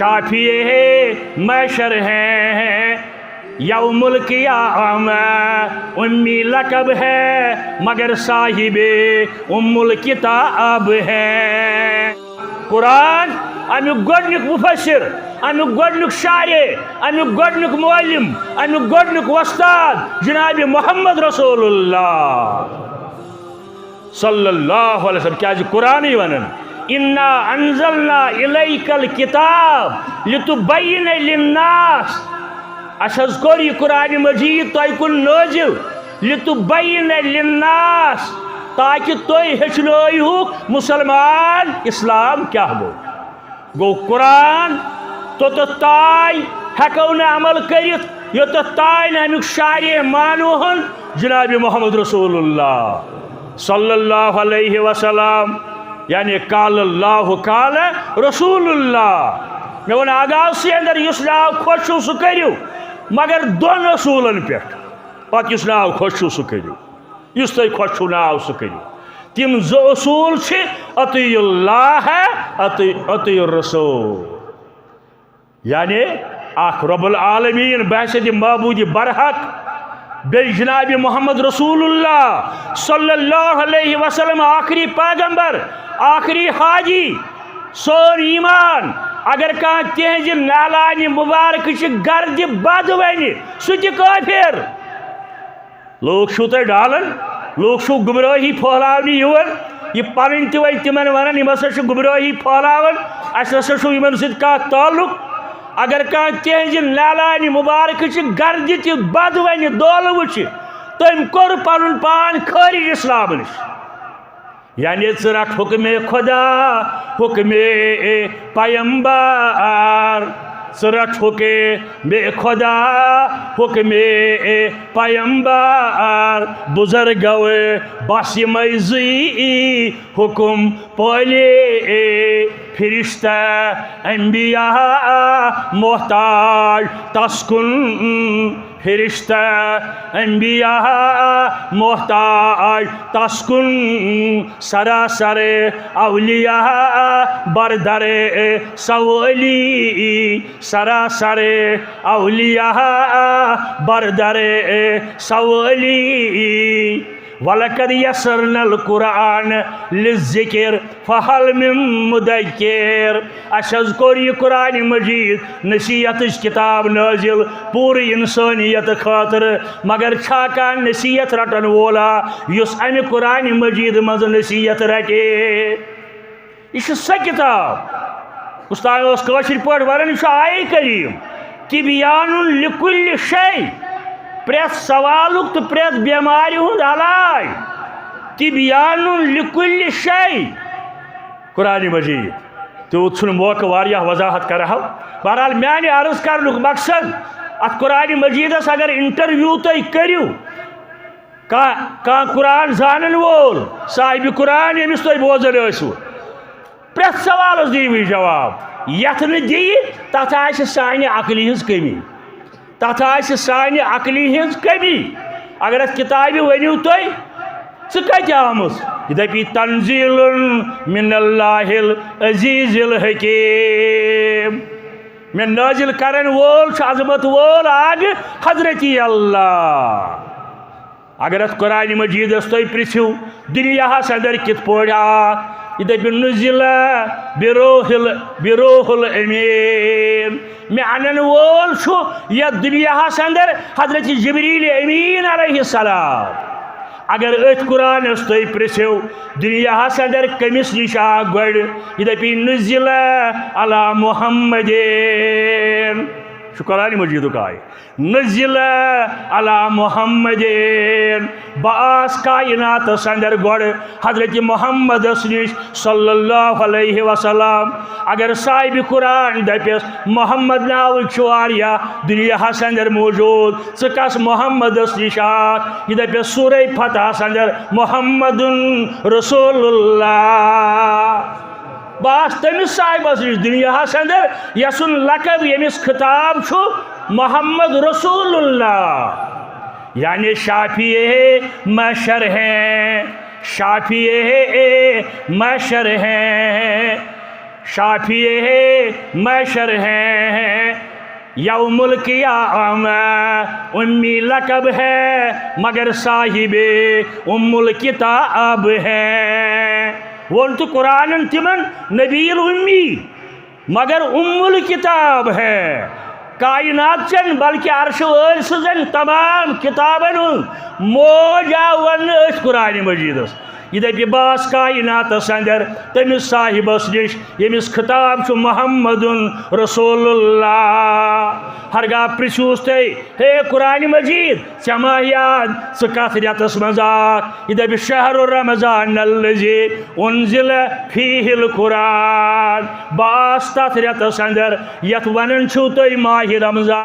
शाफिए masher हैं, यौमुल क़ियामह उम्मी लक़ब है मगर साहिबे उम्मुल किताब है। कुरान अमुक गोडनुक मुफस्सिर, अमुक गोडनुक शारे, अमुक गोडनुक मुअल्लिम, अमुक गोडनुक वस्ताद जनाब मोहम्मद रसूलुल्लाह सल्लल्लाहु अलैहि वसल्लम। क्या कुरान ही वनन इन्ना अंज़लना इलैकल किताब लितुबय्यिना लिन्नास। अशज कोर यह कुरान मजीद तय कुन नाज़िल लितुबय्यिना लिन्नास, ताकि तुम हेचनोयुक मुसलमान इस्लाम क्या गो कुरान तोत ताय हेको न अमल करित योत ताय न अमुक शारे मानोहन जनाब मोहम्मद रसूलुल्लाह सल्लल्लाहु अलैहि वसल्लम। यानी काल अल्लाह काल रसूलुल्लाह। मे वन आगाज से अंदर युस नाव खुश सह करियो, मगर दोन रसूलन पे पत युस नाव खुश सह करियो, युस तुम खुश नाव सह करियो। तिम जो असूल अतियुल्लाह अतियुर रसूल। यानी अख रब्बुल आलमीन बहसत महबूद बरहक बे जनाब मोहम्मद रसूलुल्लाह सल्लल्लाहु अलैहि वसल्लम आखिरी पैगंबर आखिरी हाजी सोन ईमान। अगर कह तहज नालान मुबारक गर्द बद वन सह काफिर। लोग शु तुम डालन, लोग शु गुमराही फहलावने युवन, यह पन तवन तिमन वन यम हसा गुमराही फहलावन, अस हसा सत ताल्लुक। अगर कह तहज नालान मुबारक गर्द बद वन दोल वुच तम कोर पन पान खारिज इस्लाम नश। यानी रट हुक्मे खुदा हुक्मे पैगंबर, रट हुक्मे खुदा हुक्मे पैगंबर। बुजुर्गो बस मजी हुकुम पाले फिरिश्ता अंबिया मोहताज तस्कुन। फिरिश्ता अंबिया मोहताज तस्कुन सरासर अवलिया बरदर सवाली। सरासर अवलिया बरदर सवाली। वलकद यसरनल कुरान लिज़्ज़िक्र फहल मिन मुद्दकिर। अशज कोर यह कुरान मजीद नसीहत किताब नाजिल पूरी इंसानियत खातर, मगर छा का नसीहत रटन वोला युस अमि कुरान मजीद मज नसीहत रटे। यह सह किताब उस्ताद काशिर पढ़ वन आये करीम तिबियानुन लिकुल्लि शै। प्रेत सवालुक तो प्रेत बेमारि हुंद अलाज तिबियानुन लिकुल्लि शै। कुरान मजीद तूत छुन मौका वारियाह वजाहत करहा। बहरहाल म्यान अर्ज करनुक मकसद अत कुरान मजीदस अगर इंटरव्यू तुम करियो कह कुरान जानन वोल साहिब कुरान यमिस तुम बोजन आसो प्रेत सवालस दीवी जवाब। यथ न दी तथ आसि सानि अक्लि हिंज कमी, तथ आसि सानि अक्लि हिंज कमी। अगर अत किताब वनियो तुम सह कत आमुस यह दपी तंजीलुन मिनल्लाहिल अजीजिल हकीम। मे नाजिल करन वोल अजमत वोल आग हजरती अल्लाह। अगर अत कुरान मजीदस तुम पृथ्यू दुनियास अंदर कित पौड़ यह दपि नुज़िला बिरोहुल अमीन। मे अनन वोल यह दुनियास अंदर हजरत जिब्रील अमीन अलैहिस्सलाम। अगर अथ कुरानस तुम पृथ्यू दुनियास अंदर कमिस निश गड़ यह दपि नुज़िला अला मुहम्मदिन। कुरान मजीद आय नुज़िला अला मुहम्मदिन। बास कायनातस अंदर गड़ हजरत मोहम्मद निश सल्लल्लाहु अलैहि वसल्लम। अगर साहिब कुरान दपस मोहम्मद नाव वारिया दुनियास अंदर मौजूद स कस मोहम्मद निश यह दपस सूरह फतह अंदर मोहम्मदुन रसूलुल्लाह। बस तमिस साहिबस निश दुनियास अंदर यसुन लकब यमिस खिताब छु मोहम्मद रसूलुल्लाह। यानी शाफिए मैशर हैं, शाफिए मैशर हैं। शाफी है मैशर है यौमुल क़ियाम उम्मी लक़ब है मगर साहिबे उम्मुल किताब है। वोन तो कुरान तिमन नबील उम्मी मगर उम्मुल किताब है। कायनात चन बल्कि अर्श वर्षन तमाम किताबन मोजा वन कुरान मजीदस यह दपि बास कायनातस अंदर तमिस साहिबस निश यमिस खिताब मुहम्मदुन रसूलुल्लाह। हरगा प्रिसूस ते हे कुरान मजीद चमा याद सह कथ रेतस मजाक यह दपि शहर रमजान अल्लज़ी उन्ज़िल फीहिल कुरान बास तथ रेतस अंदर यथ वनन छु तुम माह रमजान।